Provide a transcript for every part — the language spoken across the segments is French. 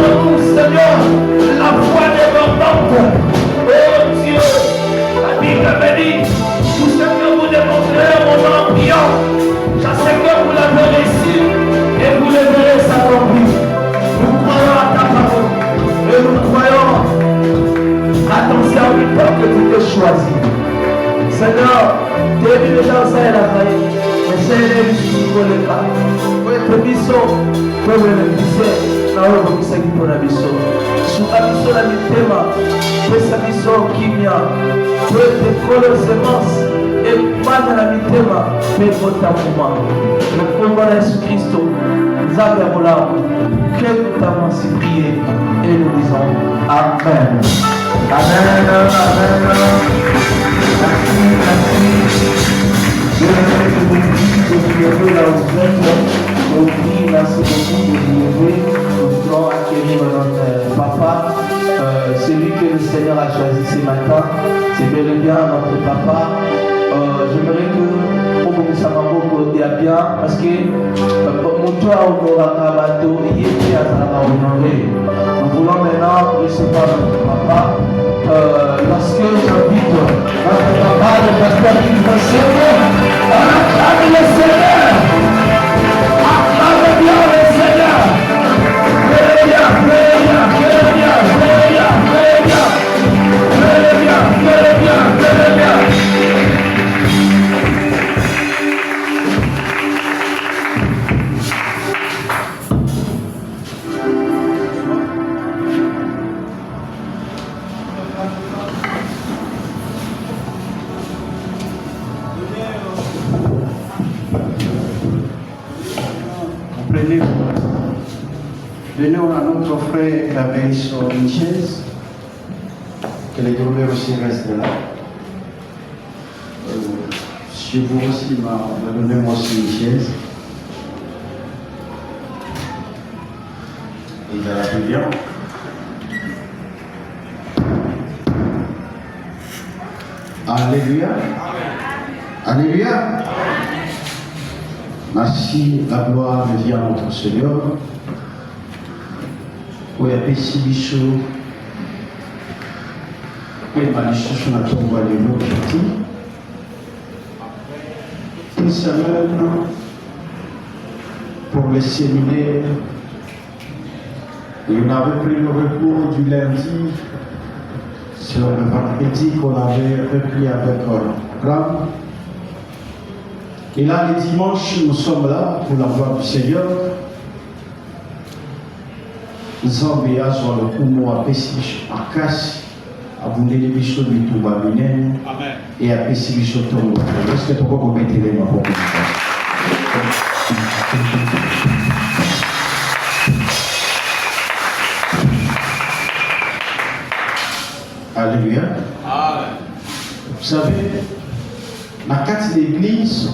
en nous, Seigneur, la foi débordante. Oh Dieu, la Bible me dit, tout ce que vous démontrez au nom en priant, je sais que vous l'avez reçu et vous le verrez s'accomplir. Nous croyons à ta parole et nous croyons à ton serviteur que tu t'es choisi. Seigneur, début de gens, ça est la faille. Mais c'est les qui ne le pas. Oui, le biseau, oui, le biseau, là où vous savez pour la biseau. Sous la biseau, la mitema, oui, sa biseau qui vient. Oui, des colères semences. Et pas de la mitema, mais votre moment. Le combat de Jésus-Christ, nous avons là, que nous t'avons ainsi prié. Et nous disons Amen. Amen, Amen. Merci. Je voudrais que vous puissiez vous lever là où vous êtes. Oui, merci beaucoup de vous lever. Nous voulons accueillir notre papa, celui que le Seigneur a choisi ce matin. C'est bel et bien notre papa. J'aimerais que pour vous savoir bien parce que mon toit au Morakabato il est à honorer. Nous voulons maintenant recevoir notre papa. Lorsque j'invite notre papa, le pasteur qui nous enseigne, on acclame le Seigneur. Acclame bien le Seigneur. Fais bien, fais bien, fais bien, fais bien, fais bien. Fais bien, fais bien, fais bien. Venez, on a notre frère qui avait sur une chaise, que les groupes aussi restent là. Si vous aussi m'a donné moi aussi une chaise. Et il y a la prière. Alléluia. Alléluia. Merci, la gloire revient à notre Seigneur. Oui, après si bichou, oui, ma discussion a tombé à l'objectif. Une semaine pour le séminaire. Et on avait pris le recours du lundi sur le vendredi qu'on avait repris avec Ram. Et là, le dimanche, nous sommes là pour la gloire du Seigneur. Zambé a sur le Kumo à Pessibicho à Casse, à Boundé Bicho du Touba Binen et à Pessibicho Tomo. Est-ce que tu peux commettre les mains pour Alléluia. Vous savez, la carte d'église,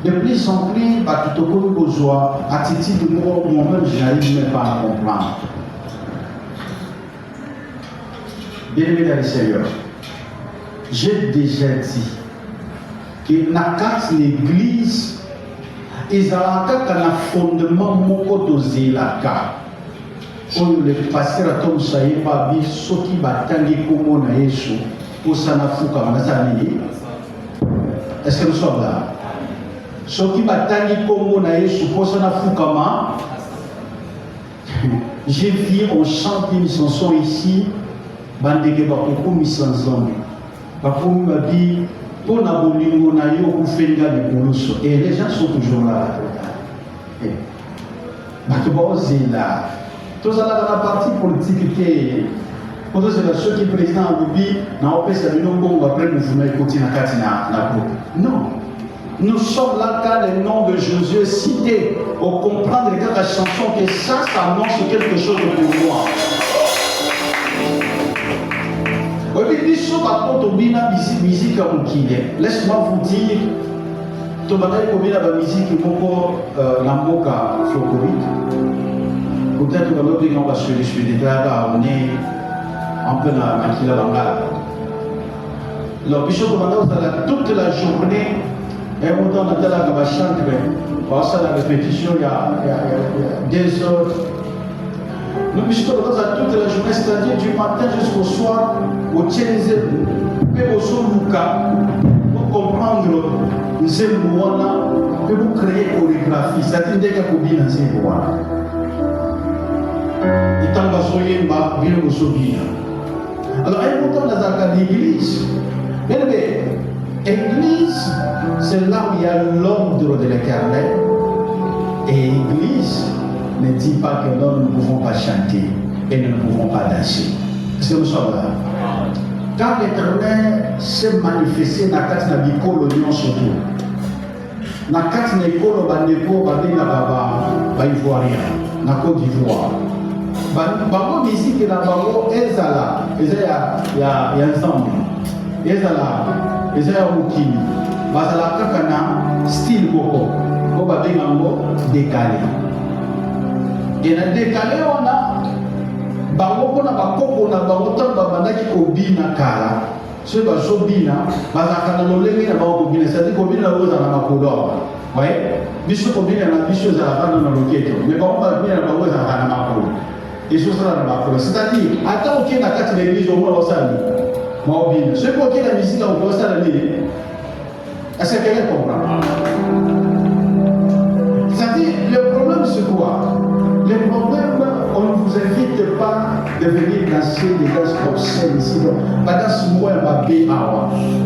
de plus en plus, tout au monde besoin, attitude de moi-même, je n'arrive même pas à comprendre. Bien-aimé dans le Seigneur, j'ai déjà dit que la carte d'église, ils ont un fondement moko dosé la carte. Pour le pasteur à Tom Saïe, Babi, ce qui va tanguer comme on a échoué, pour s'en affouer, est-ce que nous sommes là? Ce qui va tanguer comme on a échoué, pour s'en affouer, j'ai vu, on chante une chanson ici. Bandege bakoko misanzambe bakoko babi pona bolingo na yo kufenga likoloso et les gens sont toujours là bato bazela tozala na parti politique ke pour ceux qui président alobi na opesa bino bongo après mouvement ekoti na kati na groupe non, nous sommes là car le nom de Jésus est cité pour comprendre la chanson que ça annonce quelque chose de moi. Laisse-moi vous dire, tu vas combien de musique pour la Moka sur Covid. Peut-être que l'autre on va se déclarer, on est un peu dans la maquille dans la. Le bishop toute la journée, et on donne à la chambre, parce que la répétition, il y a 2 heures. Nous visitons à toute la journée, c'est-à-dire du matin jusqu'au soir, au 15 et au Soluka, pour comprendre Nzemouana, et pour créer chorégraphie, c'est-à-dire dès qu'il y a Kobina Nzemouana. Et tant que soyez ma bien au Sobina. Alors, important dans l'église. Bien aimé, église, c'est là où il y a l'ordre de l'Éternel. Et église ne dit pas que nous ne pouvons pas chanter et nous ne pouvons pas danser. Est-ce que nous sommes là? Quand l'Éternel s'est manifesté dans la carte de l'école, l'union surtout. Dans la carte de l'école, il y a des Ivoiriens, dans la Côte d'Ivoire. Bango musique na bango ezala ya ensemble ezala mukili bazala kaka na style boko ko babenga ngo décalé et na décalé wana bango pona bakoko na bango tamba bandaki kobina kala so bazobina bazaka na lolenge na bango kobina c'est-à-dire kobina oza na makolo ouais biso kobina na biso ezala kana na loketo mais bango babina na bango ezala na makolo. Et ce sera dans ma foi. C'est-à-dire, attends qu'il y ait la carte de l'église au moins au salon. Mobile. Ce qu'il y ait la musique au salon. Est-ce que quelqu'un comprend? C'est-à-dire, le problème c'est quoi? Le problème, on ne vous invite pas de venir danser des danses obscènes ici. Pas dans ce mois,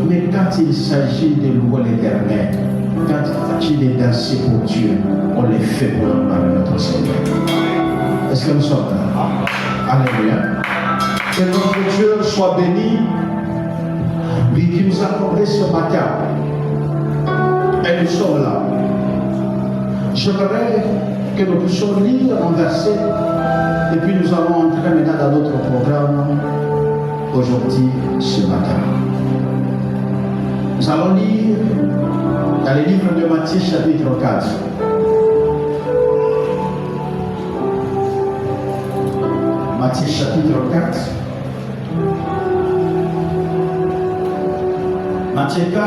mais quand il s'agit de louer l'Éternel, quand il s'agit de danser pour Dieu, on les fait pour l'honneur de notre Seigneur. Est-ce que nous sommes là? Alléluia. Que notre Dieu soit béni, lui qui nous a accordé ce matin. Et nous sommes là. J'aimerais que nous puissions lire un verset et puis nous allons entrer maintenant dans notre programme aujourd'hui, ce matin. Nous allons lire dans le livre de Matthieu chapitre 4. Matthieu chapitre 4. Matthieu 4,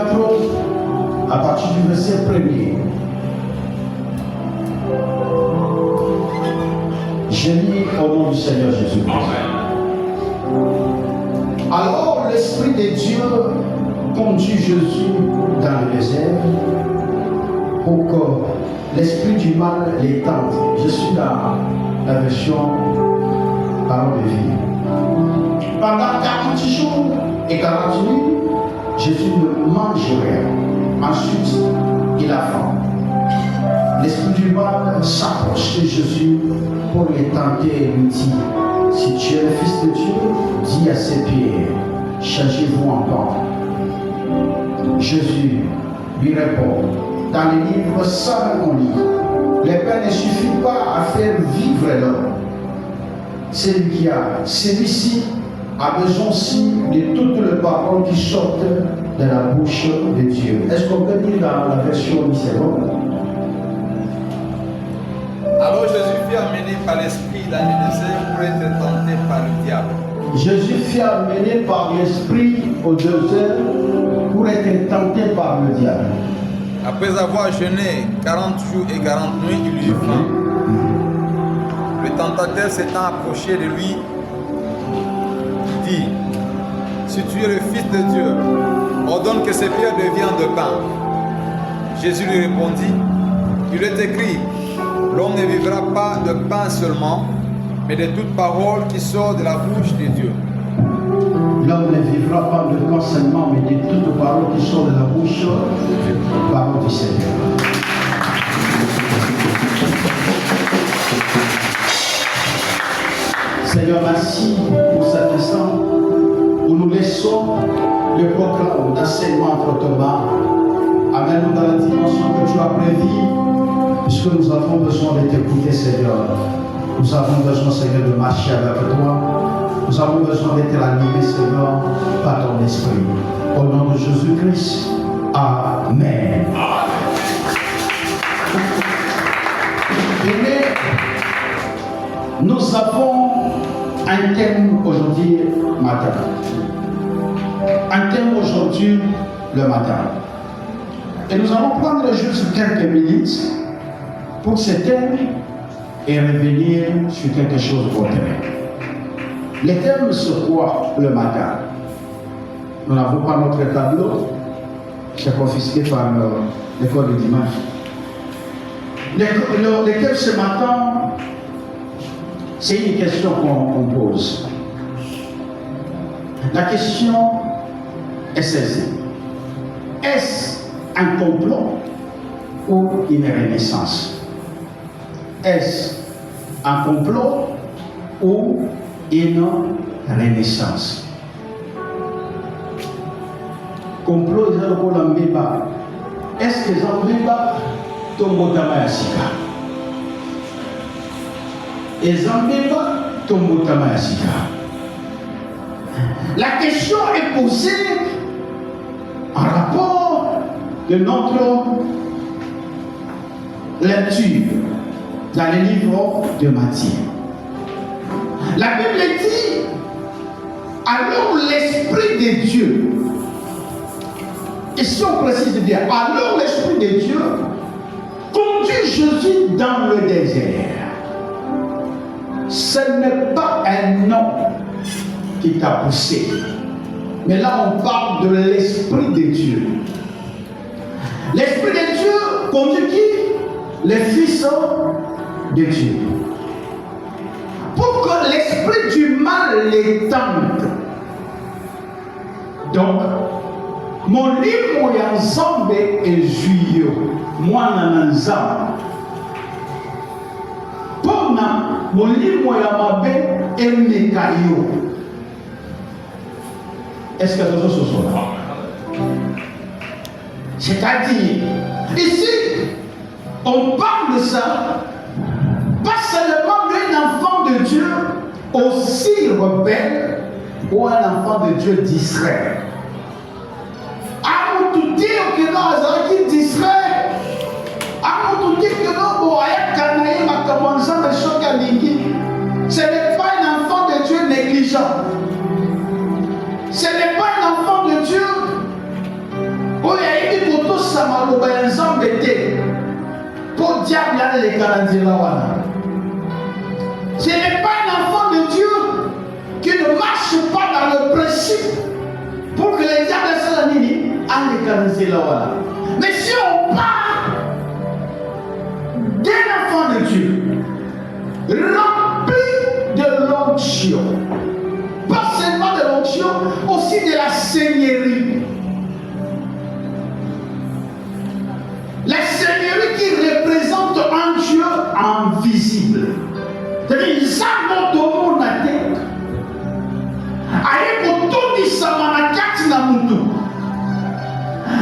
à partir du verset 1er. Je lis au nom du Seigneur Jésus-Christ. Alors l'Esprit de Dieu conduit Jésus dans le désert pour que l'esprit du mal les tente. Je suis dans la version parole de vie. Pendant 40 jours et 40 nuits, Jésus ne mange rien. Ensuite, il a faim. L'esprit du mal s'approche de Jésus pour les tenter et lui dit: si tu es le Fils de Dieu, dis à ces pierres, changez-vous en pain. Jésus lui répond: dans les livres saints qu'on lit, le pain ne suffit pas à faire vivre l'homme. Celui-ci a besoin aussi de toutes les paroles qui sortent de la bouche de Dieu. Est-ce qu'on peut lire dans la version Nicéron? Alors Jésus fut amené par l'Esprit dans le désert pour être tenté par le diable. Jésus fut amené par l'Esprit au désert pour être tenté par le diable. Après avoir jeûné 40 jours et 40 nuits, il eut faim. Le tentateur s'étant approché de lui, dit: si tu es le Fils de Dieu, ordonne que ces pierres deviennent de pain. Jésus lui répondit: il est écrit, l'homme ne vivra pas de pain seulement, mais de toute parole qui sort de la bouche de Dieu. L'homme ne vivra pas de pain seulement, mais de toute parole qui sort de la bouche de la parole du Seigneur. Seigneur, merci pour cet instant où nous laissons le programme d'enseignement entre tes mains. Amène-nous dans la dimension que tu as prévue, puisque nous avons besoin de t'écouter, Seigneur. Nous avons besoin, Seigneur, de marcher avec toi. Nous avons besoin d'être animés, Seigneur, par ton esprit. Au nom de Jésus-Christ, Amen. Amen. Nous avons un thème aujourd'hui matin. Un thème aujourd'hui le matin. Et nous allons prendre juste quelques minutes pour ce thème et revenir sur quelque chose d'autre. Les termes sur quoi le matin? Nous n'avons pas notre tableau, c'est confisqué par l'école de dimanche. Les thèmes ce matin, c'est une question qu'on pose. La question est celle-ci. Est-ce un complot ou une renaissance? Est-ce un complot ou une renaissance? Complot, ils ont le mbeba. Est-ce que les mbeba tombent à sika? Et mbeba tombent à sika. La question est posée en rapport de notre lecture dans le livre de Matthieu. La Bible dit, alors l'Esprit de Dieu, et si on précise de dire, alors l'Esprit de Dieu conduit Jésus dans le désert. Ce n'est pas un nom qui t'a poussé. Mais là, on parle de l'Esprit de Dieu. L'Esprit de Dieu conduit qui? Les fils de Dieu. Pour que l'esprit du mal les tente. Donc, mon livre est ensemble et juillet. Moi, je suis ensemble. Pour mon livre est et mes cailloux. Est-ce que les autres sont là? C'est-à-dire, ici, on parle de ça, pas seulement d'un enfant de Dieu aussi rebelle ou un enfant de Dieu distrait. À nous tout dire que non, qui distrait, à nous tout dire que non, bon, Kanaïm a commencé à choquer à l'Ingi. Ce n'est pas un enfant de Dieu négligent. Ce n'est pas un enfant de Dieu où il y a eu des photos samalouba ensemble d'été pour diable les calendriers. Ce n'est pas un enfant de Dieu qui ne marche pas dans le principe pour que les diables soient en ligne à les calendriers. Mais si on parle d'un enfant de Dieu rempli de l'onction, pas seulement de l'onction, aussi de la seigneurie. La seigneurie qui représente un Dieu invisible. C'est-à-dire, ils savent tout mon tête. Aïe, pour tout dit ça,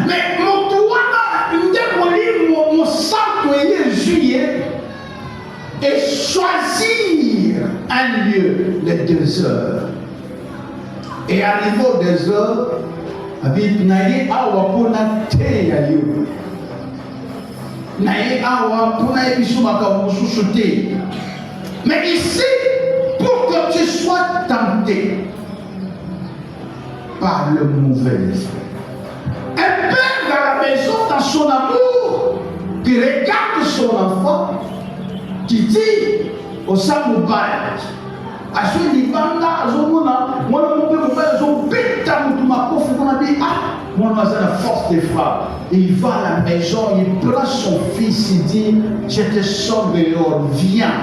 mais mon toit, mon sang, juillet, et choisir un lieu de 2 heures. Et arrivé aux 2 heures, habite naïe awa pour na te ya yo. Naïe awa pour na ebisu makamu chouchouté. Mais ici, pour que tu sois tenté par le mauvais esprit. Un père dans la maison, dans son amour, qui regarde son enfant, qui dit au Samoubaï, à ce libanda, à ce moment-là, moi, mon père, mon père, mon a la force des frappes. Il va à la maison, il prend son fils, il dit, je te sauve dehors, viens.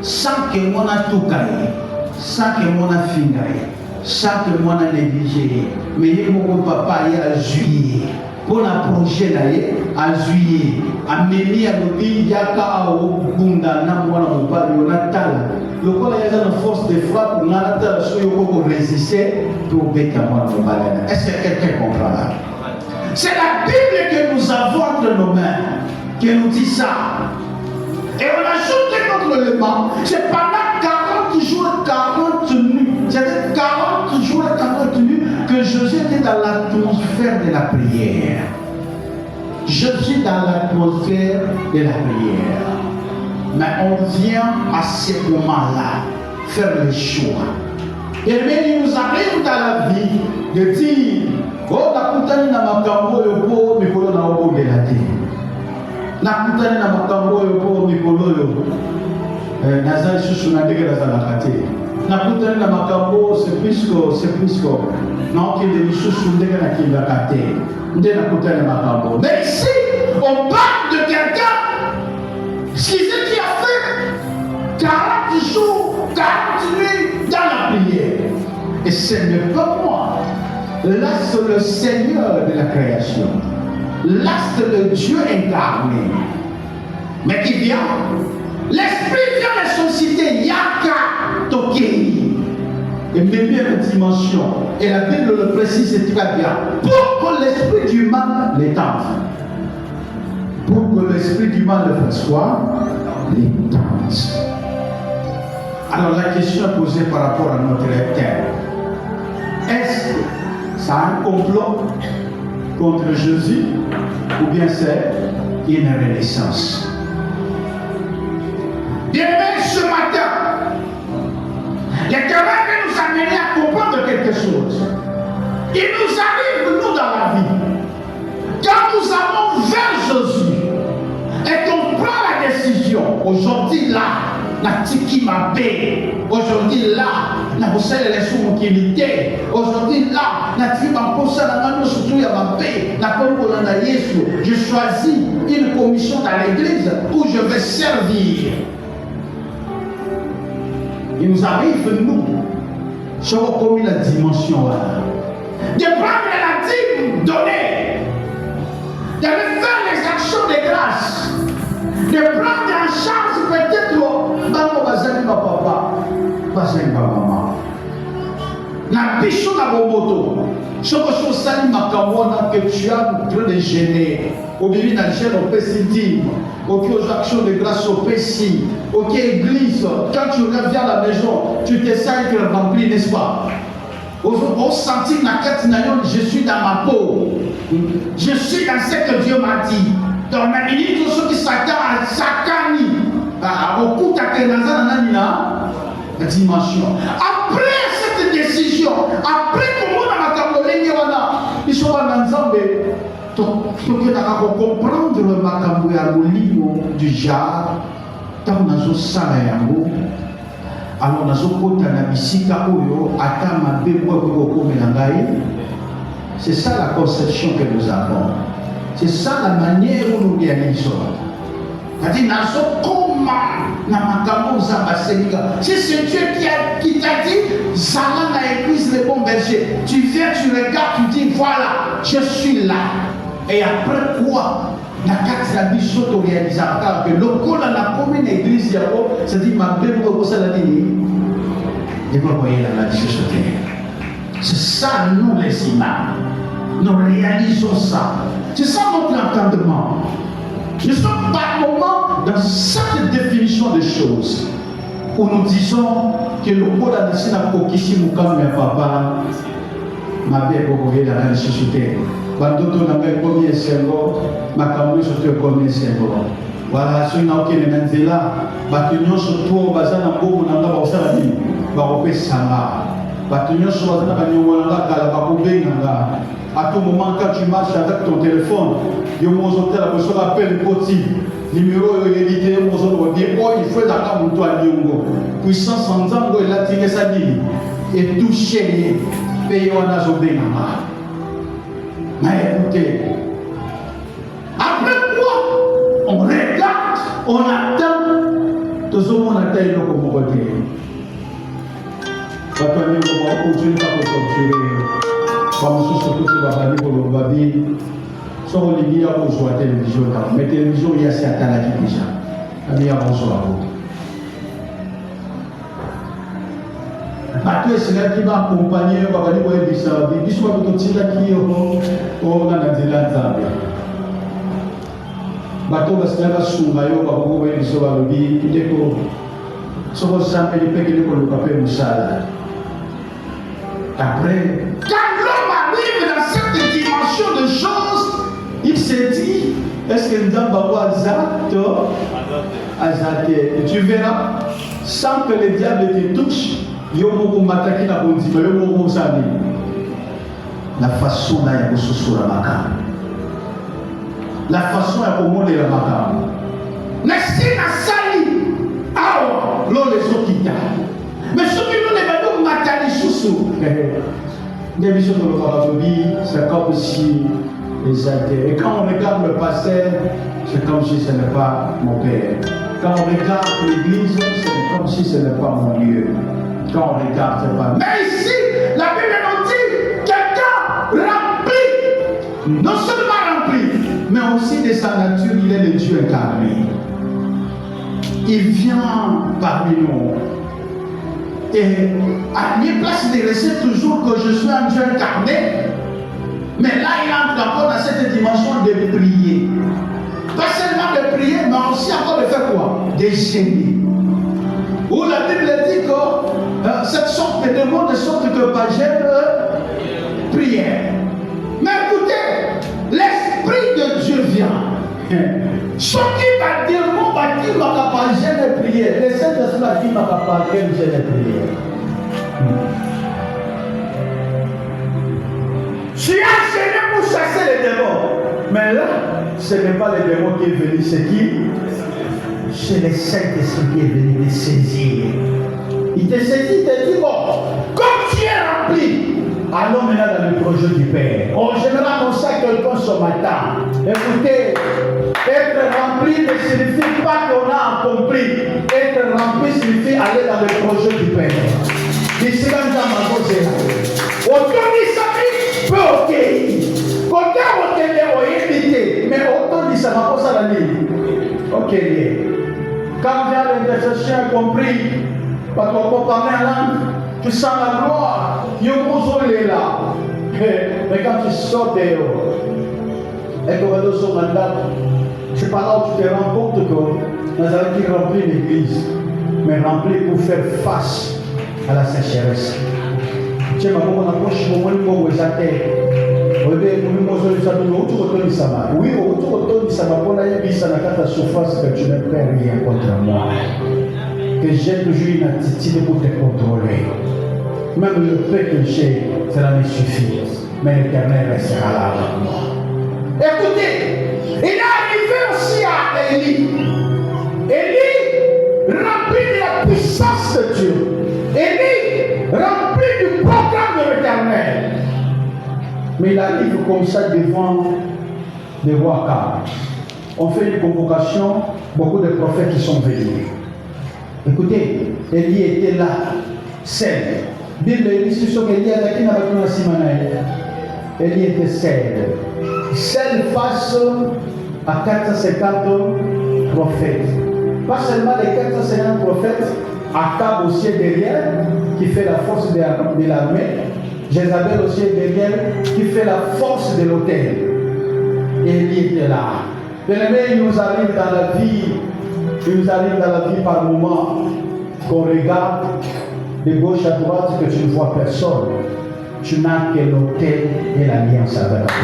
Sans que moi a tout gagné, sans que moi a fini, sans que moi a négligé. Mais mon papa a juillet. Pour la projet à juillet, à Mémi à l'Obi, Yaka au Bunda, Namwana Mobali, Natal. Le col est une force de frappe, on a pour résister pour Békamon Mobali. Est-ce que quelqu'un comprend là? C'est la Bible que nous avons entre nos mains qui nous dit ça. Et on ajoute notre élément, c'est pendant 40 jours, 40 nuits. C'est 40 jours, 40 nuits que Jésus était dans l'atmosphère de la prière. Je suis dans l'atmosphère de la prière. Mais on vient à ce moment-là faire le choix. Et bien, il nous arrive dans la vie de dire, oh, la putain n'a pas cambo le pot, mais qu'on a au bout de la terre. nakutani na makambo oyo mpo mikolo oyo naza lisusu na ndenge nazalaka te nakutani na makambo sepisco naokende lisusu ndenge nakendaka te nde nakutani na makambo. Mais ici on parle de quelqu'un qui a fait 40 jours 40 nuits dans la prière, et ce n'est pas moi, là c'est le Seigneur de la création, là c'est le Dieu incarné, mais qui vient, l'Esprit vient ressusciter Yaka Tokei, et même la dimension, et la Bible le précise très bien, pour que l'esprit du mal l'étende, pour que l'esprit du mal le fasse quoi? L'étende. Alors la question posée par rapport à notre terre, est-ce que ça a un complot contre Jésus ou bien c'est une renaissance? Bien aimé, ce matin, l'Éternel veut nous amener à comprendre quelque chose. Il nous arrive, nous, dans la vie, quand nous allons vers Jésus et qu'on prend la décision, aujourd'hui là, na tiki ma paix, aujourd'hui là, na bosala les sous-mobilité, aujourd'hui là, na tiki ma posa na mano surtout ya ma paix, na kombo na Yesu, je choisis une commission dans l'église où je vais servir. Il nous arrive, nous, sur comme la dimension là, de prendre la dîme donnée, de faire les actions de grâce, de prendre en charge peut-être Bamo bazali ma papa, bazali ma maman. Na bicho na bomoto, soko sali makamona que tu as en train de gêner. Au début dans le gène au Pessidine, aux actions de grâce au Pessi, aux église. Quand tu reviens à la maison, tu te sens être rempli, n'est-ce pas? Au senti na quête je suis dans ma peau. Je suis dans ce que Dieu m'a dit. Dans ma minute, ceux qui s'attendent à Sakani, au coup la dimension. Après cette décision, après comment on a makambo ils sont dans Nzambe, tu peux comprendre makambo ya molimo du genre, tant nazo sala yango. Alors nazo kota na bisika oyo ata mabe kwa komela ngai. C'est ça la conception que nous avons. C'est ça la manière où nous réalisons. C'est-à-dire, si c'est Dieu qui t'a dit, Zala na église le bon berger, tu viens, tu regardes, tu dis, voilà, je suis là. Et après quoi, na carte la bicho to réalisateur que le col la commune église c'est-à-dire ma belle pour ça la dit, et vous voyez la bicho sur terre. C'est ça nous les imams. Nous réalisons ça. C'est ça notre entendement. Nous sommes par moment dans cette définition des choses où nous disons que le code a décidé à Kokishi Moukam et papa ma belle pour voyer la ressuscité. Bandoto n'a pas premier servo, ma caméra sur le premier servo. Voilà, si on a aucun élément, Batunion sur toi, Bazana Bobo, n'a pas ça la vie, Baropé Sama. Batunion sur Bazana Bagnola, Galababé, Nanga. À tout moment, quand tu marches avec ton téléphone, il y a un hôtel, la personne appelle le petit numéro hérédité, il faut d'accord pour toi, Nyongo. Puissance en Zango, il a tiré sa vie. Et touché, payé en azobé. Mais écoutez, après quoi, on regarde, on attend, tout le monde attend le communauté. Quand on est au continue pas pour torturer. Comme surtout que la famille pour le babi, soit on dit à vous la télévision, mais télévision il y a certains là qui déjà. Ami à vous sur la route. Bateau c'est là qui va accompagner, on va aller voir les bisous, les bisous vont continuer là qui on a dans la Zambie. Bateau va se faire la soumayo, on va voir les bisous à l'obi, il est pour. Soit on s'appelle les péqués pour le papier moussala. Après. Dans cette dimension de choses, il s'est dit, est-ce que nous avons Azate? Tu verras, sans que le diable te touche, la façon dont il y a la la façon à comment les remarquables. Mais si la salle, ah, l'on les a quittés. Mais ceux qui nous les battent, matali sous. Des visions de l'Europe, c'est comme si ils étaient. Et quand on regarde le pasteur, c'est comme si ce n'est pas mon père. Quand on regarde l'église, c'est comme si ce n'est pas mon Dieu. Quand on regarde, c'est pas. Mais ici, la Bible nous dit quelqu'un rempli, non seulement rempli, mais aussi de sa nature, il est le Dieu incarné. Il vient parmi nous. Et à la place de rester toujours que je suis un Dieu incarné, mais là il entre encore dans cette dimension de prier. Pas seulement de prier, mais aussi encore de faire quoi? De gémir. Où la Bible dit que cette sorte de demande de sorte que pas j'aime prière. Mais écoutez, l'Esprit de Dieu vient. Ce qui va dire, mon bâti m'a capable de prier. Le Saint-Esprit m'a capable de prier. Tu as gêné pour chasser les démons. Mais là, ce n'est pas les démons qui est venu, c'est qui? C'est le Saint-Esprit qui est venu les saisir. Il te saisit, il te dit, bon, comme tu es rempli, allons maintenant dans le projet du Père. On général comme ça quelqu'un ce matin. Écoutez, être rempli ne signifie pas qu'on a accompli. Être rempli signifie aller dans le projet du Père. Ici, quand on a posé là, autorisé peut obéir. Quand on est invité, mais autorisé m'a posé la ligne. Ok. Quand vient l'intercession compris, parce qu'on peut parler en langue, tu sens la gloire. Il est là. Mais quand tu sors dehors, et que vous êtes sur mandat, c'est pas là où tu te rends compte que nous avons qui remplir l'église, mais remplir pour faire face à la sécheresse. Tu sais, ma maman approche mon monde pour vous attaquer. Oui, au retour de ça va pour la surface que tu ne fais rien contre moi. Que j'ai toujours une attitude pour te contrôler. Même le peu que j'ai, cela me suffit. Mais l'Éternel restera là avec moi. Écoutez, il est arrivé aussi à Élie. Élie, rempli de la puissance de Dieu. Élie, rempli du programme de l'Éternel. Mais il arrive comme ça devant le roi Akab. On fait une convocation, beaucoup de prophètes qui sont venus. Écoutez, Élie était là, seul. Bible dit sur Élie a qui n'a pas Simanaï. Élie était seul. Seul face à 450 prophètes. Pas seulement les 450 prophètes, Akab aussi est derrière, qui fait la force de l'armée. Jézabel aussi est derrière, qui fait la force de l'autel. Élie était là. Bien-aimé, il nous arrive dans la vie par moment qu'on regarde de gauche à droite que tu ne vois personne. Tu n'as que l'autel et l'alliance avec toi.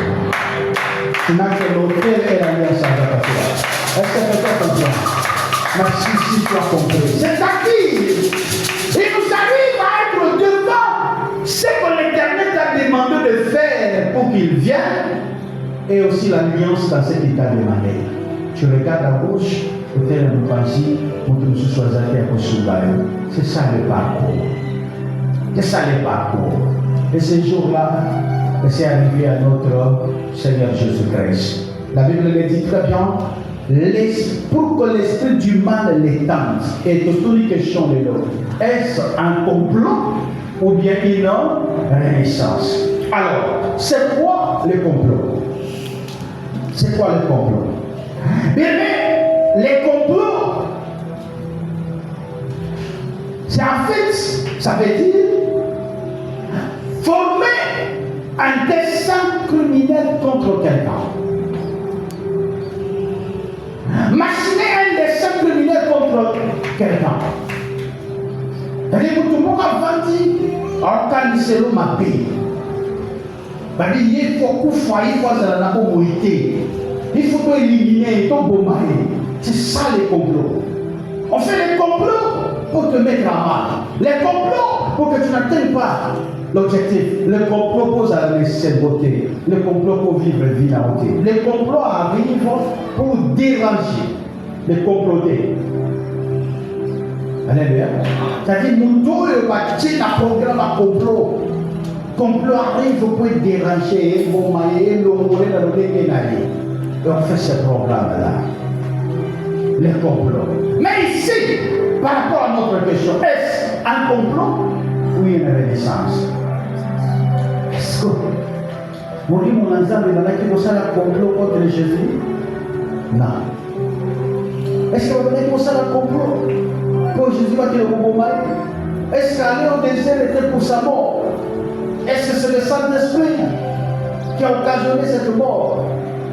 Tu n'as que l'autel et l'alliance avec toi. Est-ce que tu as compris? Merci si tu as compris. C'est acquis. Il nous arrive à être devant ce que l'Éternel t'a demandé de faire pour qu'il vienne et aussi l'alliance dans ce qu'il t'a demandé. Tu regardes à gauche, peut-être nous pensons, c'est ça le parcours. C'est ça le parcours. Et ce jour-là, c'est arrivé à notre Seigneur Jésus-Christ. La Bible le dit très bien. Pour que l'esprit du mal les tente, et de toutes les questions de l'autre, est-ce un complot ou bien une renaissance? Alors, c'est quoi le complot? C'est quoi le complot? Bien, les complots, c'est en fait, ça veut dire former un dessein criminel contre quelqu'un. Machiner un dessein criminel contre quelqu'un. C'est-à-dire que tout le monde a vendu organiser ma paix. Il faut qu'il il faut éliminer, il faut bombarder. C'est ça les complots. On fait les complots pour te mettre à mal. Les complots pour que tu n'atteignes pas L'objectif, le complot pose à la beauté, le complot pour vivre une vie en beauté. Les complots arrivent pour déranger, les comploter. Alléluia. C'est-à-dire, Moutou et Bati, un programme à complot. Complot arrive pour déranger, pour mailler, l'honorer, la donner, et on fait ce programme-là. Les complots. Mais ici, par rapport à notre question, est-ce un complot ou une renaissance? Est-ce que mon ensemble est dans un complot contre Jésus? Non. Est-ce que vous avez dans un complot pour Jésus va qu'il le mal? Est-ce qu'aller au désert était pour sa mort? Est-ce que c'est le Saint-Esprit qui a occasionné cette mort?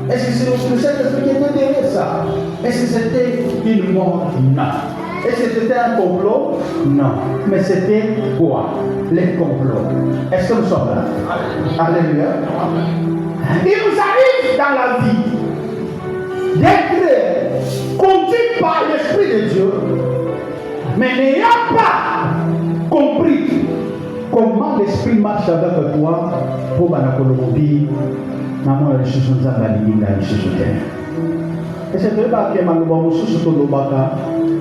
Est-ce que c'est le Saint-Esprit qui était derrière ça? Est-ce que c'était une mort? Non. Est-ce que c'était un complot? Non. Mais c'était quoi? Les complots. Est-ce que nous sommes là? Alléluia. Il nous arrive dans la vie d'être conduit par l'Esprit de Dieu, mais n'ayant pas compris comment l'Esprit marche avec toi pour Banakolobi, maman la chose nous a validé dans les choses. Et c'est vrai que Maloba Moussou sur le Baka,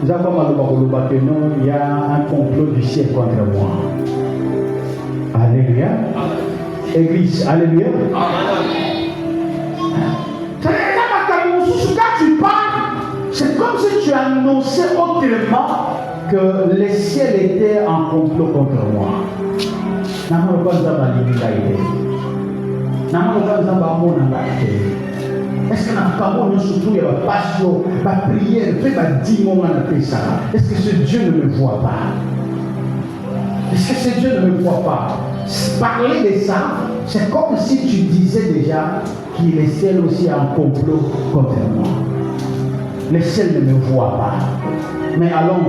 nous avons Maloba que non, il y a un complot du ciel contre moi. Alléluia. Église, Alléluia. Quand tu parles, c'est comme si tu annonçais autrement que le ciel était en complot contre moi. Est-ce que nous surtout passion, ma prière, est-ce que ce Dieu ne me voit pas? Est-ce que ce Dieu ne me voit pas? Parler de ça, c'est comme si tu disais déjà qu'il est ciel aussi en complot contre moi. Le ciel ne me voit pas. Mais allons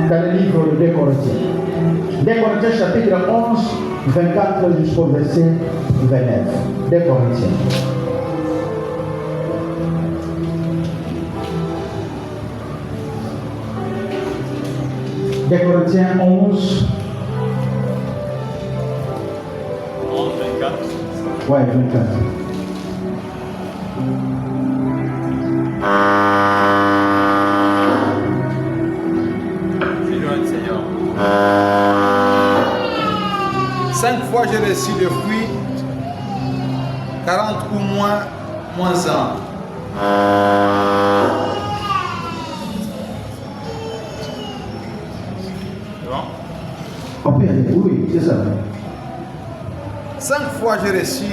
dans le livre de 2 Corinthiens. 2 Corinthiens chapitre 11, 24 jusqu'au verset 29. 2 Corinthiens. Des Corinthiens 11. 24. Ouais, 24. Seigneur. 5 fois j'ai reçu le fruit, 40 ou moins 1. Oui, c'est ça. 5 fois j'ai reçu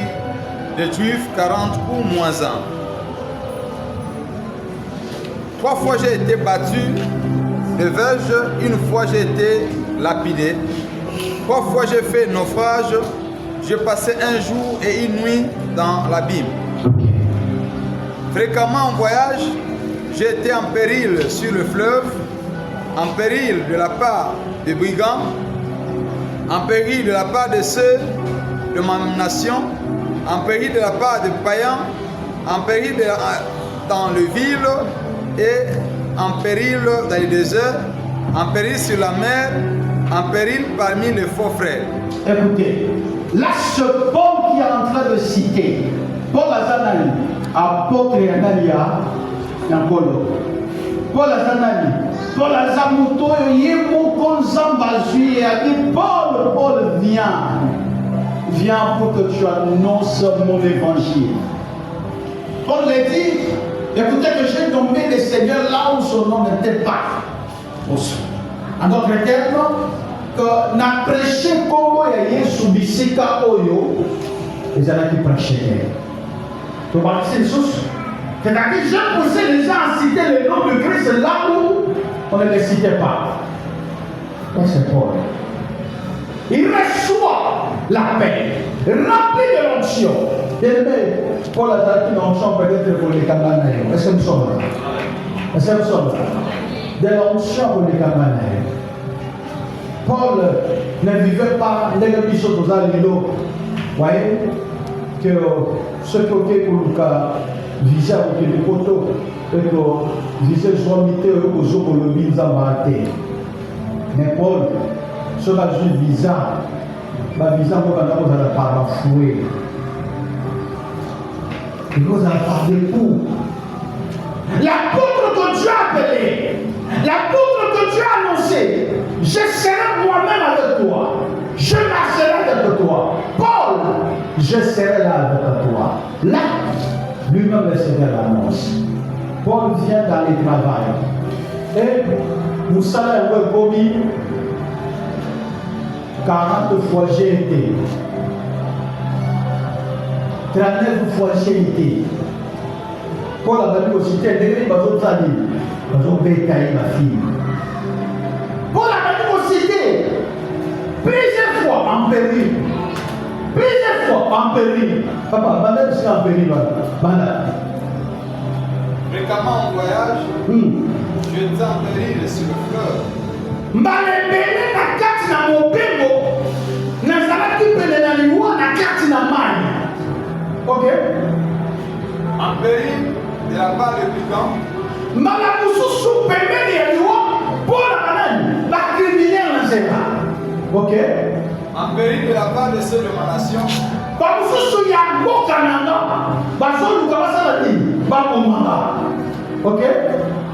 de juifs, 40 ou moins 1. 3 fois j'ai été battu de verge, une fois j'ai été lapidé. 3 fois j'ai fait naufrage, j'ai passé un jour et une nuit dans l'abîme. Fréquemment en voyage, j'ai été en péril sur le fleuve, en péril de la part des brigands, en péril de la part de ceux de ma nation, en péril de la part des païens, en péril dans les villes et en péril dans les déserts, en péril sur la mer, en péril parmi les faux frères. Écoutez, là ce Paul qui est en train de citer, Paul Azanani, apôtre Yanalia, Yankolo, Paul Azanani, Paul Azamuto, Yemoko Zambazui, a dit Paul, viens pour que tu annonces mon évangile. Paul l'a dit, écoutez que j'ai tombé le Seigneur là où son nom n'était pas. En d'autres termes, que n'a prêché comme Yesu bisika oyo, les gens qui prêchaient. Tu vois, c'est une chose. C'est-à-dire que j'ai poussé les gens à citer le nom de Christ là où on ne le citait pas. Ça c'est Paul. Il reçoit la paix, rempli de l'onction. Bien-aimé, Paul a dit l'onction peut-être pour les Camarades. Est-ce que nous sommes là? Est-ce que nous sommes là? De l'onction pour les Camarades. Paul ne vivait pas les bisous aux Alilo. Vous voyez que ce côté pour le visa ou le poteau, et que visa soit mité au jour pour le visa maté. Mais Paul, ce que je visa, visa vous allez pas fouer. Vous allez parler pour. L'apôtre que Dieu a appelé, l'apôtre que Dieu a annoncé, je serai moi-même avec toi. Je marcherai avec toi. Paul, je serai là avec toi. Là, lui-même le Seigneur l'annonce. Paul vient dans le travail. Et vous savez, commis 40 fois j'ai été. 39 fois j'ai été. Paul a dit aussi, il y a ma fille. Paul a dit aussi, plusieurs fois en péril. Plusieurs fois en péril. Papa, madame, c'est en péril. Fréquemment en voyage, j'étais en péril sur le fleuve. Malembele na kati na mobembo nazalaki pene na liwa na kati na mai. Ok? En péril de la part des brigands. Malamususu pembeni ya liwa mpona banani bakriminel na nzela. Ok? En péril de la part de ceux de ma nation. Bamususu ya mboka nanga bazoluka basala nini bakomanga. Ok?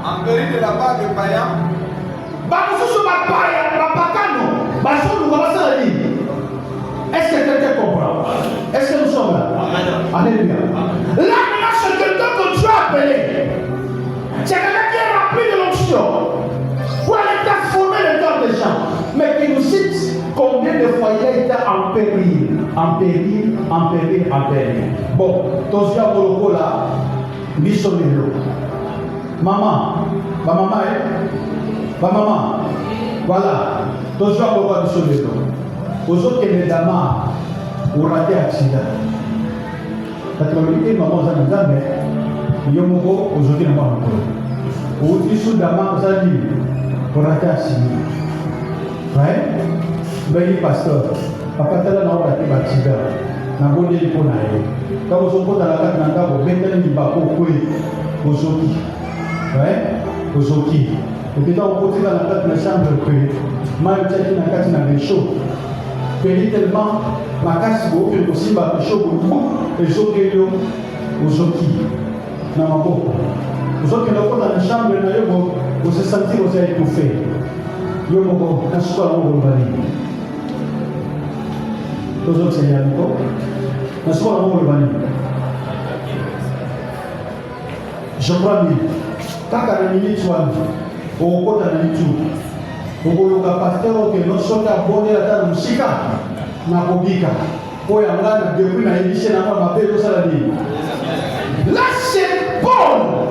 En péril de la part des païens. Bamususu bapaya bapakano bazoluka basala nini. Est-ce que quelqu'un comprend? Est-ce que nous sommes là? Alléluia. Là, c'est quelqu'un que Dieu a appelé. C'est quelqu'un qui est rempli de l'onction pour aller transformer le cœur des gens. Mais qui nous cite combien de fois il a été en péril. En péril, en péril, en péril. Bon, tous les gens là, ils sont là. Maman, ma maman est. Ma maman, voilà. Tous les gens là, ils sont là. Aux autres qui les dames ont raté accident. Parce que les mamans ont dit mais yomoko aujourd'hui n'a pas encore. Au dessous d'amant vous avez dit pour rater accident. Ouais. Mais les pasteurs, papa tala n'a pas raté accident. N'a pas dit pour naïe. Quand vous êtes dans la carte n'a pas vous mettez les bako coué aux autres. Ouais. Aux autres. Et puis quand vous portez dans la carte de chambre coué, moi je sais qu'il n'a qu'à n'a chaud. Tellement ma casse est aussi ma chaud et je suis aux autres. Dans ma peau. Aux autres qui n'ont pas dans la chambre, vous se sentez vous êtes étouffé. Yo moko, na soir on va aller. Aux autres c'est Yannico. Na soir on va aller. Je crois bien. Quand la minute soit au côté de la minute. Okoyoka pasteur que non soki abonde ata musika na kobika oyo ngana depuis na émission na mabe tosala nini. Là c'est Paul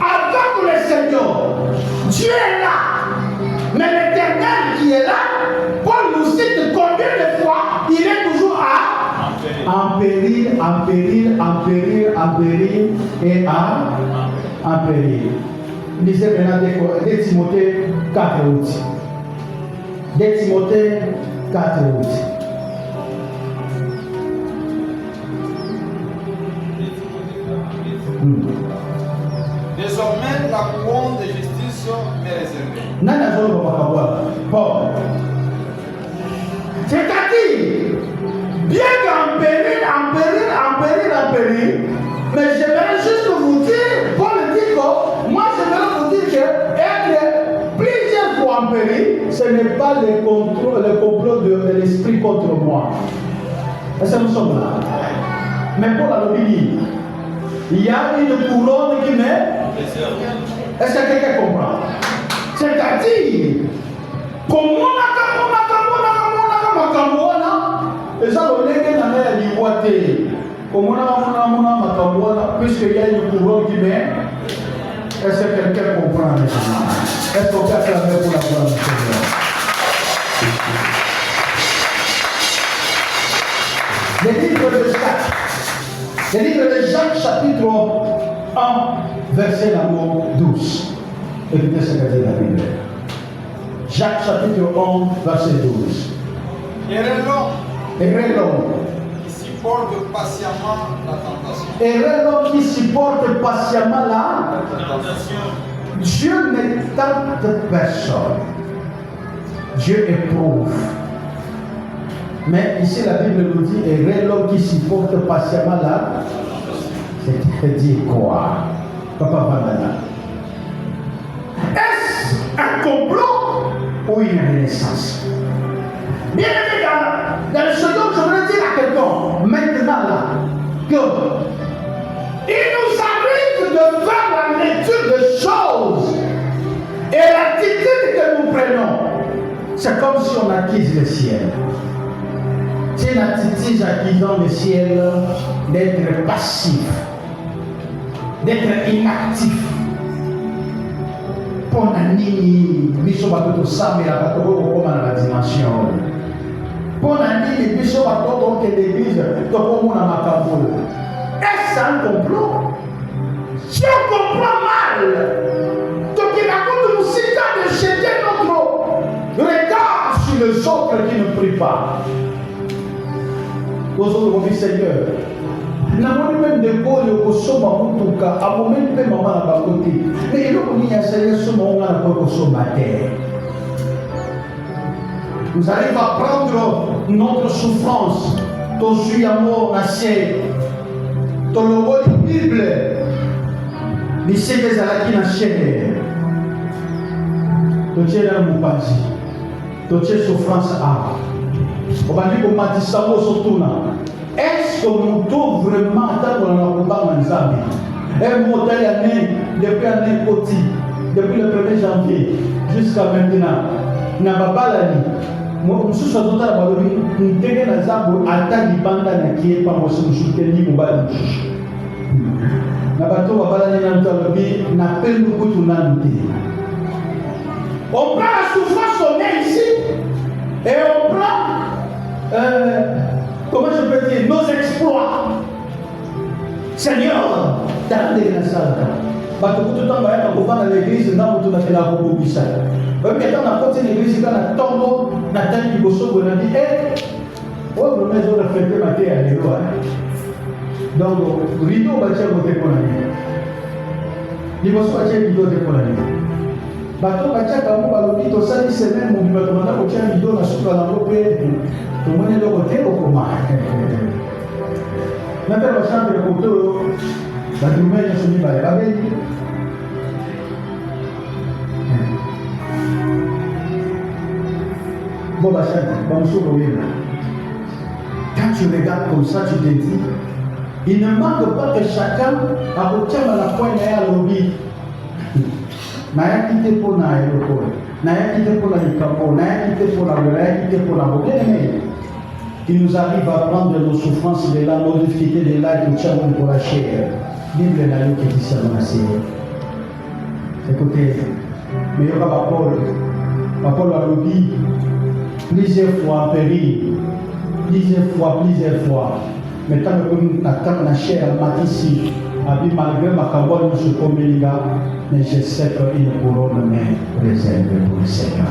avec le Seigneur. Dieu est là, mais l'Éternel qui est là, Paul nous cite combien de fois il est toujours en péril, en péril, en péril, en péril et en péril. Lisez maintenant 2 Timothée 4 août. 2 Timothée 4 août. Désormais, la couronne de justice est réservée. Nana zolo baba Paul. C'est-à-dire, bien qu'en péril, en péril, en péril, en péril, mais j'aimerais juste vous dire, Paul dit que moi j'aimerais vous dire que être plusieurs fois en péril, ce n'est pas le complot de l'esprit contre moi. Est-ce que nous sommes là? Mais Paul a dit, il y a une couronne qui met. Est-ce que quelqu'un comprend? C'est-à-dire, comment et ça, on est dans la liberté. Comment puisqu'il y a une couronne qui met. Est-ce que quelqu'un comprend? Est-ce qu'on peut acclamer pour la gloire du Seigneur? Le livre de Jacques. Le livre de Jacques, chapitre 1, verset 12. Écoutez ce que dit la Bible. Jacques, chapitre 1, verset 12. Heureux l'homme qui supporte patiemment la tentation. Heureux l'homme qui supporte patiemment la tentation. Dieu ne tente personne. Dieu éprouve. Mais ici la Bible nous dit, et l'homme qui supporte patiemment là, c'est-à-dire quoi? Papa Vandana. Est-ce un complot ou une renaissance? Bien aimé, dans le second, je voudrais dire à quelqu'un, maintenant là, que il nous arrive de faire la lecture de choses et l'attitude que nous prenons, c'est comme si on acquise le ciel. C'est une attitude acquisant le ciel d'être passif, d'être inactif. Pour nani, biso batoto samela batoto kokoma na la dimension. Pour nani, biso batoto ke l'église tokomona makambo. Est-ce un complot? Si on comprend mal, donc il raconte nous citer de jeter notre regard sur les autres qui ne prient pas. Aux autres, mon Seigneur, namoni même de koyo kosoma mutuka amomeli mpe mama na bango te me eloko nini ya Seigneur soma ngo na koyo kosoma te. Nous arrivons à prendre notre souffrance tozwi yango na se tolongoli Bible biseke ezalaki na chair totie na mopanzi totie souffrance a obandi komatisa ngo sotuna. Est-ce que nous devons vraiment attendre la combat en Zambie? Un modèle année, depuis l'année Koti, depuis le 1er janvier jusqu'à maintenant, n'a pas balani. Moi, je suis tout à l'heure, je suis dans Zambie, attaque du banda qui est pas moi, je suis tenu au bal. N'a pas tout à balani dans le lobby, n'a pas eu beaucoup de nanti. On prend la souffrance qu'on est ici et on prend. Comment je peux dire, nos exploits. Seigneur, t'as des grâces. Parce que tout le temps, on va dans l'église, on a tout à fait la robe au bissal. Même quand on a porté l'église, quand on a tombeau, on a tant de bossos, on a dit, oh, le maison de fête, ma terre, elle est loin. Donc, rideau, on va dire, on va dire, les bossos, on va dire, rideau, on va dire. Bato batia kamo balobi tosali semaine mobima tomanda kotia lido na suka nango mpe tomoni eloko te okoma nape bachambre kote oyo badume nyonso mibale babeli bon bachambre bamosusu koyeba. Quand tu regardes comme ça tu te dis il ne manque pas que chacun akotiama na poigne ya alobi nayaki te mpo na eloko nayaki te mpo na likambo nayaki te mpo na nayaki te mpo na bokene. Il nous arrive à prendre nos souffrances de la modifier de là que tient pour la chair. Bible n'a eu que dit ça dans la série. Écoutez, mais il y aura Paul a dit plusieurs fois en péril, plusieurs fois. Mais tant que la chair m'a ici, malgré ma cabane, je suis comme les gars, mais je sais qu'une couronne m'est réservée pour le Seigneur.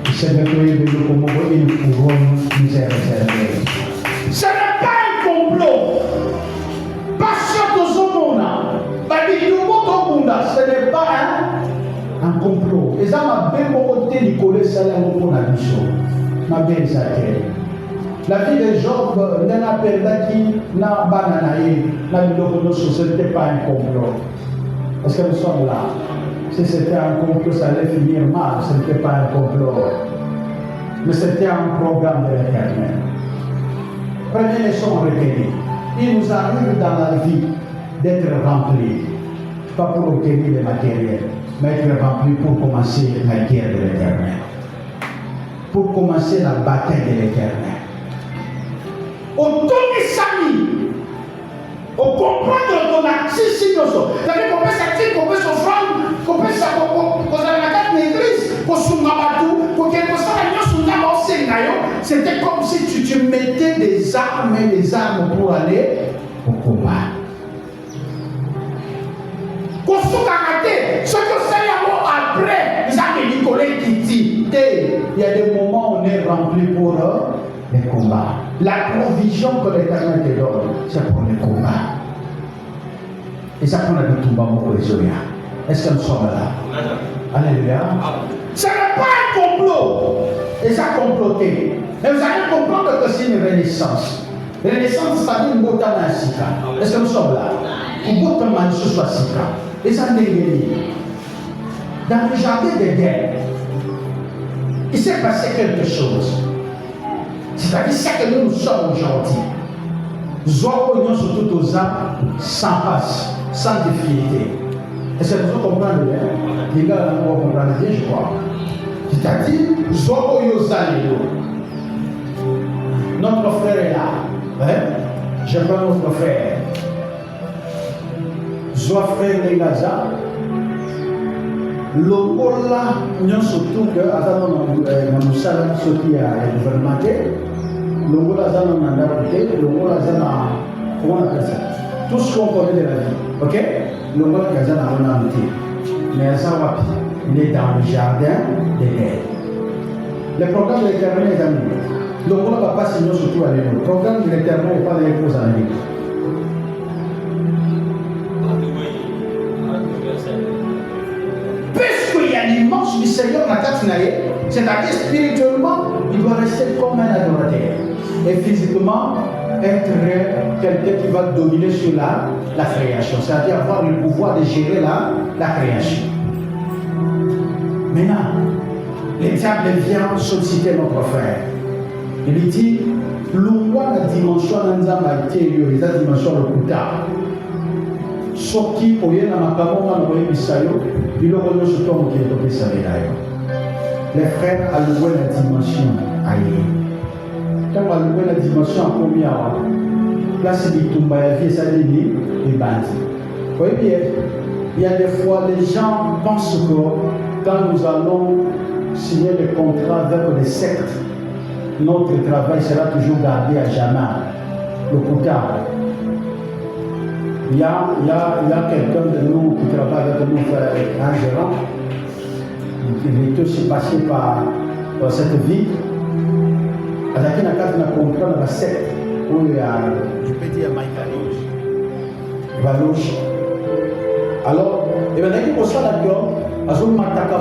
Le Seigneur peut y venir comme une couronne nous est réservée. Ce n'est pas un complot. Passion de ce monde, ce n'est pas un complot. Et ça m'a bien côté Nicolas Salam pour la mission. Ma belle Zaké. La vie de Job n'a perdu n'a bananaï, n'a eu ce n'était pas un complot. Parce que nous sommes là. Si c'était un complot, ça allait finir mal. Ce n'était pas un complot. Mais c'était un programme de l'Éternel. Prenez les sons recueillis. Il nous arrive dans la vie d'être remplis. Pas pour obtenir le matériel, mais être remplis pour commencer la guerre de l'Éternel. Pour commencer la bataille de l'Éternel. Au Sami, au comprendre ton action, c'est-à-dire qu'on peut s'activer, qu'on peut s'offrir, qu'on peut s'offrir, qu'on a la carte d'église, qu'on s'ouvre pour quelque chose, c'était comme si tu mettais des armes pour aller au combat. Qu'on se karaté, ce que c'est après, les amis Nicolas qui dit, il y a des moments où on est rempli pour les combats. La provision que l'Éternel te donne, c'est pour les combats. Et ça qu'on a dit tout bas pour les oeufs. Est-ce que nous sommes là? Alléluia. Ce n'est pas un complot. Et ça a comploté. Mais vous allez comprendre que c'est une renaissance. Renaissance, ça dit une beauté dans Sika. Est-ce que nous sommes là? Une beauté dans Sika. Et ça n'est pas dans le jardin d'Éden, il s'est passé quelque chose. C'est-à-dire ce que nous sommes aujourd'hui. Nous sommes surtout aux âmes sans passe, sans difficulté. Est-ce que vous comprenez bien? Les gars, vous comprenez bien, je crois. C'est-à-dire, notre frère est là. Hein? Je prends notre frère. Zoa frère de Gaza. Lokola, nous surtout que, à la Moussala, qui a gouvernement, Lokola Zana Nandaroute, Lokola Zana, comment on appelle ça? Tout ce qu'on connaît de la vie. Ok? Lokola Zana Nandaroute. Mais Azawapi, il est dans le jardin d'Éden. Le programme de l'Éternel est amis. Lokola va pas signer surtout à l'église. Le programme de l'Éternel n'est pas les causes à l'église. Puisqu'il y a l'immense du Seigneur dans la Katsunaye, c'est-à-dire spirituellement, il doit rester comme un adorateur. Et physiquement, être quelqu'un qui va dominer sur la création, c'est-à-dire avoir le pouvoir de gérer la création. Maintenant, le diable vient solliciter notre frère. Il lui dit, l'ouah la dimension d'Anzamaïté, la dimension de Kuta. Soki oye na makambo na oye bisayo, biloko nyonso to mokili topesalela yo. Les frères alloué la dimension aye. Tant alloué la dimension akomi awa, place bitumba ya vie esaleli ebandi. Voyez bien, il y a des fois les gens pensent que quand nous allons signer des contrats avec des sectes, notre travail sera toujours gardé à jamais. Le Kuta. Il y a quelqu'un de nous qui travaille avec nous, un gérant. Il est aussi passé par cette vie. Avec une carte de contrat dans la secte où il y a, je peux dire, Maïkalouche. Valouche. Alors, il y a des gens qui ont dit, mataka,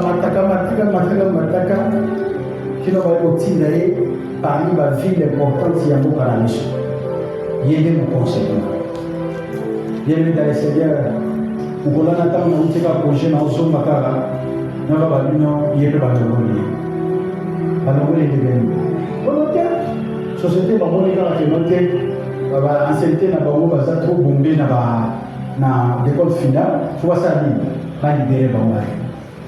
qui n'ont pas été parmi les villes importantes qui ont été il y a des conseils. Il y a des Seigneur, où on a attendu un petit projet dans son makara, dans la balunion, il y a des baloniers. Baloniers de Béni. Volontaire, société, la monnaie qui est notée, l'ancienneté n'a pas trop bombé dans l'école finale, tu vois ça, pas libéré Bangladesh.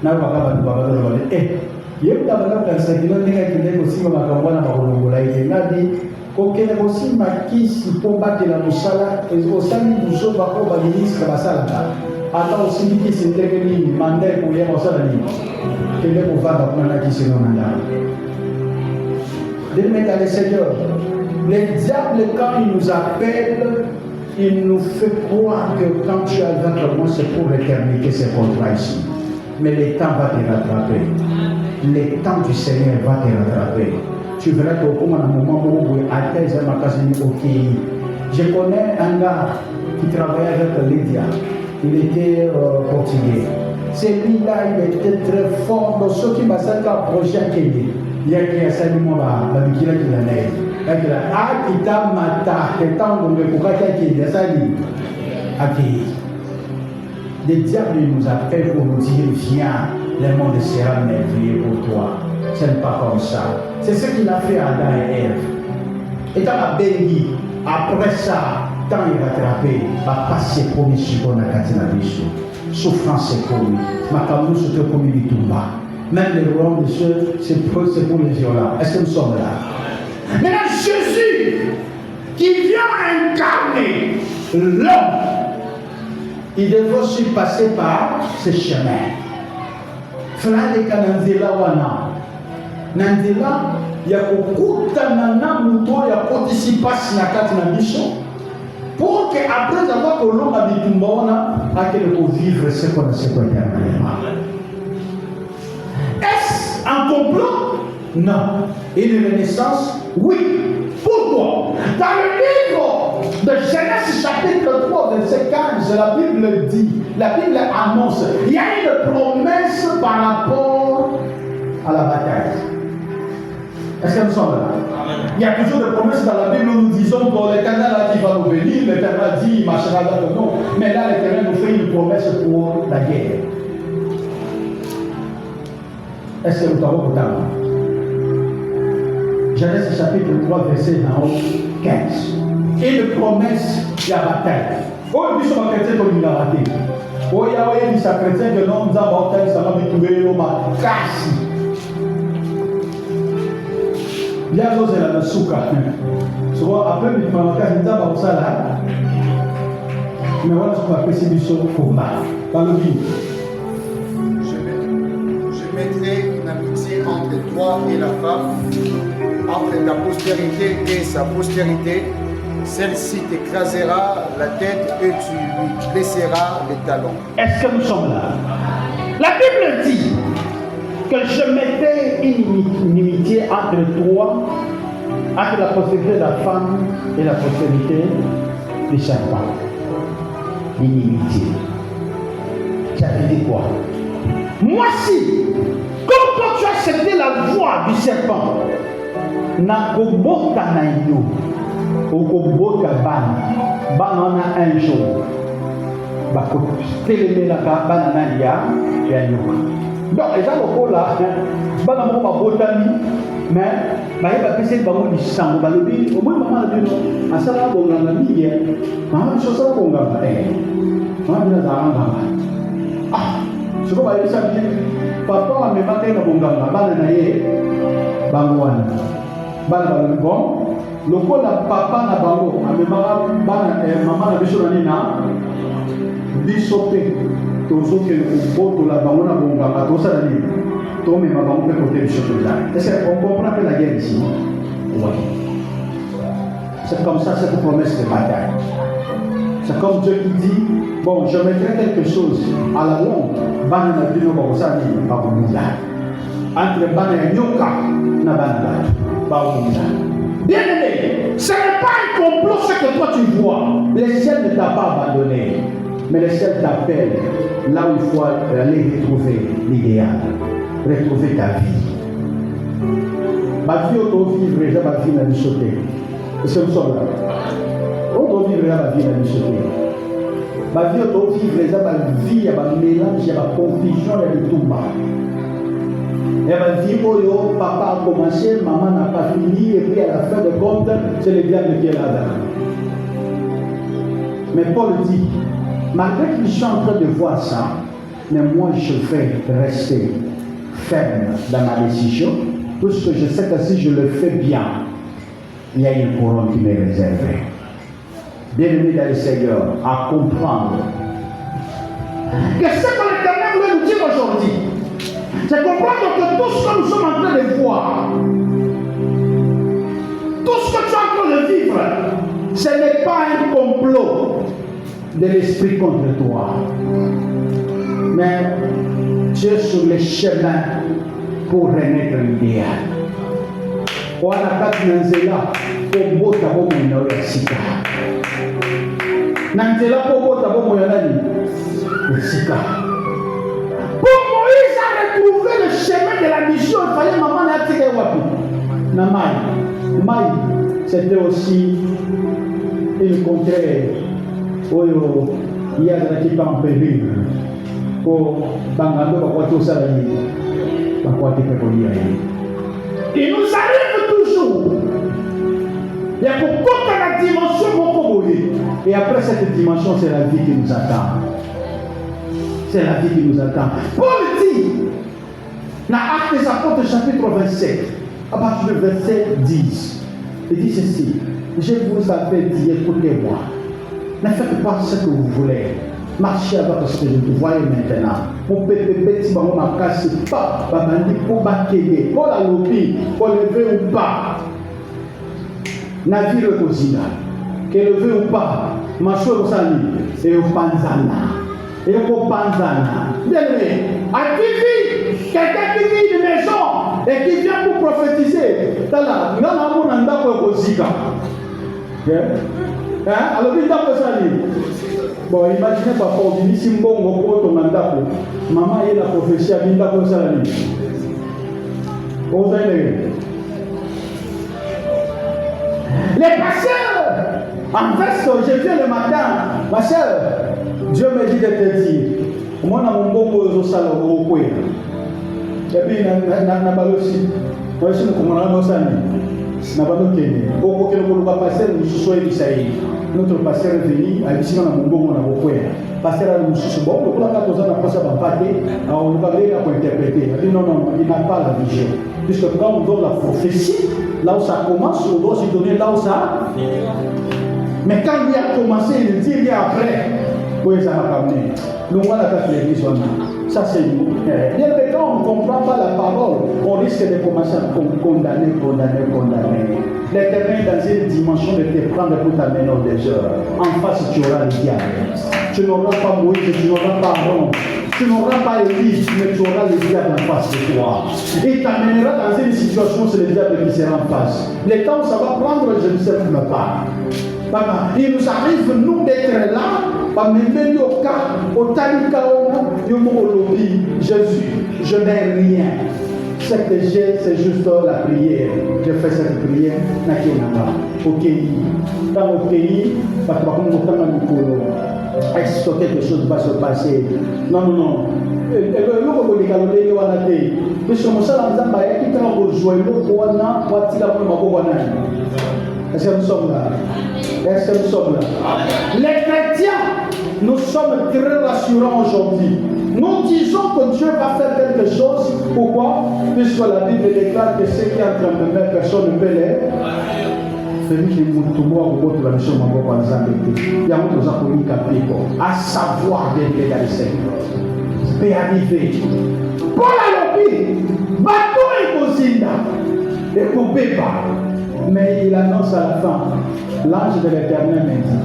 N'a pas de eh, il y a eu d'abord un certain nombre de gens qui ont aussi ma campagne à Bolongola et qui a dit kokene aussi makisi pour battre la musala et aussi nous sommes pas pour battre ministre basala ata aussi qui c'était que ni mandat pour y musala ni que les pour faire dans la qui se non mandat de mettre le Seigneur le diable quand il nous appelle il nous fait croire que quand tu es avec moi c'est pour l'éternité c'est contrat ici mais le temps va te rattraper le temps du Seigneur va te rattraper. Tu verras que comme à un moment où je connais un gars qui travaillait avec Lydia. Il était portugais. Celui-là, il était très fort dans ce qui m'a fait un projet à Kenya. Il y a qui a salué moi, la bikila qui l'a né. Il a ah, qui t'a maté, que tant de me pourquoi qu'il a salué. Aki. Le diable nous appelle pour nous dire viens, le monde sera merveilleux pour toi. Ce n'est pas comme ça. C'est ce qu'il a fait à Adam et Ève. Et dans la béni, après ça, quand il va attraper, il va passer pour les chicots dans la katina bichou. Souffrance est commis. Makamou se commis du Toumba. Même le royaume de Dieu, c'est pour les violents. Est-ce que nous sommes là? Maintenant, Jésus, qui vient incarner l'homme, il devait aussi passer par ce chemin. Frère de Kananzela wana. Nandela, il y a beaucoup de moto, il y a participation na kati na biso. Pour qu'après avoir que l'homme habite un bon, à quel pour vivre ce qu'on a ce qu'on a. Est-ce un complot? Non. Une renaissance? Oui. Pourquoi? Dans le livre de Genèse chapitre 3, verset 15, la Bible dit, la Bible annonce, il y a une promesse par rapport à la bataille. Est-ce que nous sommes là? Il y a toujours des promesses dans la Bible où nous disons que l'Éternel a dit va nous bénir, l'Éternel a dit il marchera dans le nom. Mais là, l'Éternel nous fait une promesse pour la guerre. Est-ce que nous avons autant? Genèse chapitre 3, verset 15. Une promesse de la bataille. Oh, nous sommes chrétiens comme il a raté. Oh, il y a des chrétiens que l'on nous a bataille, ça va me trouver l'homme à casse. Il y a d'autres qui sont souka. Souvent, après, il faut que nous avons ça là. Mais voilà ce qu'on appelle ces missions combat. Dans le livre. Je mettrai une amitié entre toi et la femme, entre ta postérité et sa postérité. Celle-ci t'écrasera la tête et tu lui blesseras les talons. Est-ce que nous sommes là? La Bible dit que je mettais une inimitié entre toi, entre la postérité de la femme et la postérité du serpent. L'inimitié. Ça veut dire quoi? Moi si, comme toi tu as accepté la voix du serpent, nakobota na yo, okobota bana na un jour, bakotelemela bana na ya nyoka. Donc les gens là, bana mo babotami, mais bayeba pese bango lisango balobi, au moins maman a dit non, asala bonganga mingi, maman biso asala bonganga maman bina zanga. Ah, je vois que ça dit, papa a même pas na bonganga, bana na ye, bangwana, bana bon, loko la papa na bango, a même bana maman na biso na nina, bisope, tozo ke oboto la bango na bonganga, toza na nini, to même bango pe côté bisope là. Est-ce qu'on comprend que la guerre ici? Oui. C'est comme ça cette promesse de bataille. C'est comme Dieu qui dit, bon, je mettrai quelque chose à la longue, entre Bana et Nyoka, bien aimé, ce n'est pas un complot ce que toi tu vois. Le ciel ne t'a pas abandonné, mais le ciel t'appelle là où il faut aller retrouver l'idéal, retrouver ta vie. Ma vie, on doit vivre déjà ma vie dans le sauté. Et c'est le sol là. On doit vivre la vie dans le sauté. Ma vie, on doit vivre déjà ma vie, il y a un mélange, il y a une confusion, il y a du tout bas. Et ma vie, papa a commencé, maman n'a pas fini, et puis à la fin de compte, c'est le diable qui est là-dedans. Mais Paul dit, malgré que je suis en train de voir ça, mais moi je vais rester ferme dans ma décision, puisque je sais que si je le fais bien, il y a une couronne qui m'est réservée. Bien-aimé dans le Seigneur, à comprendre que ce que l'Éternel veut nous dire aujourd'hui, c'est comprendre que tout ce que nous sommes en train de voir, tout ce que tu es en train de vivre, ce n'est pas un complot de l'esprit contre toi. Mais tu es sur le chemin pour renaître l'idéal. On a quatre nanzela pour bota bomo na sika. Nanzela pour bota bomo na sika. Pour Moïse a retrouvé le chemin de la mission, il fallait maman na tika wapi. Na Maï, c'était aussi une contrée où il y a des gens en péril. Pour Bangando, pour ça, il nous arrive toujours. Il y a pour la dimension et après cette dimension, c'est la vie qui nous attend. C'est la vie qui nous attend. Paul dit, dans Actes des Apôtres, chapitre 27, à partir du verset 10, il dit ceci: je vous avais dit, écoutez-moi, ne faites pas ce que vous voulez. Marchez avec ce que je vous voyais maintenant. Pour pépé, si vous m'avez cassé, pas, pour baquer, pour la lobby, pour lever ou pas. Navire Kozina, que lever ou pas, Macho Rosani, et au Panzana. Et au Panzana. Bien aimé, à qui vit, quelqu'un qui vit une maison et qui vient pour prophétiser. Tala, non, non, non, non, Kozika. Alors, il t'a fait ça. Bon, imaginez papa, on dit si mbongo pour ton mandat, maman est la prophétie à Binda pour ça. Les pasteurs, en fait, je viens le matin, ma soeur, Dieu me dit de te dire, moi, je suis un peu de salon. Et puis, moi, je suis notre pasteur est venu, à l'ici, on a mon bon, on a beaucoup. Pasteur a dit, bon, le coup, on a passé à parler, on va aller pour interpréter. Il dit, non, il n'a pas la vision. Puisque quand on donne la prophétie, là où ça commence, on doit se donner là où ça. Mais quand il a commencé, il dit, il y a après. Oui, ça va ramener. Nous, on va la faire l'église. Ça, c'est nous. Bien que quand on ne comprend pas la parole, on risque de commencer à condamner. L'Éternel, dans une dimension, de te prendre pour t'amener au désert. En face, tu auras le diable. Tu n'auras pas Moïse, tu n'auras pas Aaron, tu n'auras pas Élie, mais tu auras le diable en face de toi. Il t'amènera dans une situation, c'est le diable qui sera en face. Le temps où ça va prendre, je ne sais même pas. Il nous arrive, nous, d'être là, par même au cas, au talika, au Jésus, je n'ai rien. Ce que j'ai, c'est juste la prière. Je fais cette prière, au pays. Dans le pays, est-ce que quelque chose va se passer? Non. Est-ce que nous sommes là? Est-ce que nous sommes là? Les chrétiens, nous sommes très rassurants aujourd'hui. Nous disons que Dieu va faire quelque chose. Pourquoi? Puisque la Bible déclare que ce qui est en train de faire, personne ne peut les. À savoir d'être dans le Seigneur. Peut arriver. Paul a l'opinion. Bateau et Kosinda. Et coupé pas. Mais il annonce à la fin, l'ange de l'Éternel me dit,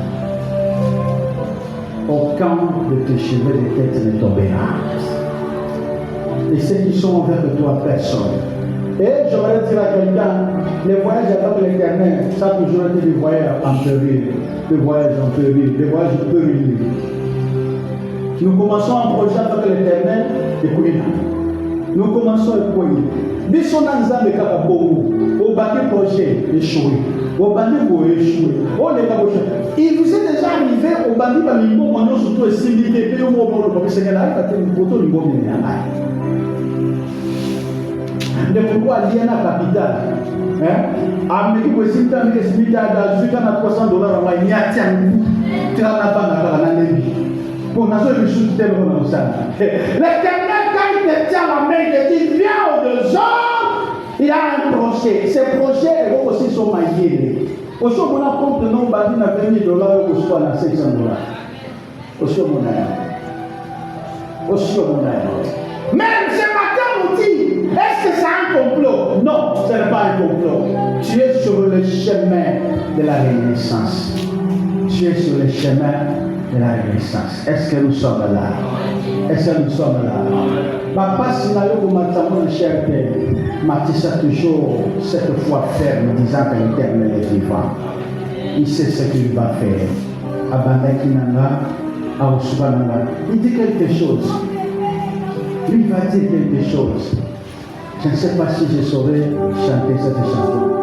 aucun de tes cheveux de tête ne tombera. Et ceux qui sont envers de toi, personne. Et j'aimerais dire à quelqu'un, les voyages avec l'Éternel, ça a toujours été des voyages en péril, des voyages périlleux. Nous commençons un projet avec l'Éternel et Kouina. Nous commençons à Kouina. Bisonanza de Kakabogu, au bâti projet échoué, au bâti pour échouer. Il vous est déjà arrivé au bâti par le mot, on a surtout estimé des pays où on va le professionnel, parce que nous votons le mot de de pourquoi lié à la capitale. Amérique aussi, quand il est estimé à $300, il y a pour nous, l'Éternel, quand il te tient la main, il te dit, viens au-dessous, il a un projet. Ces projets aussi sont maillés. Aussi, on a compte de nos badines à $20 ou soit à $600. Aussi, on a. Même ce matin, on dit, est-ce que c'est un complot? Non, ce n'est pas un complot. Tu es sur le chemin de la renaissance. Tu es sur le chemin de la renaissance. Est-ce que nous sommes là? Est-ce que nous sommes là? Papa, si nous avons maintenant cher père, Mathis a toujours cette foi ferme, disant que l'Éternel est vivant. Il sait ce qu'il va faire. Il dit quelque chose. Lui va dire quelque chose. Je ne sais pas si je saurais chanter cette chanson.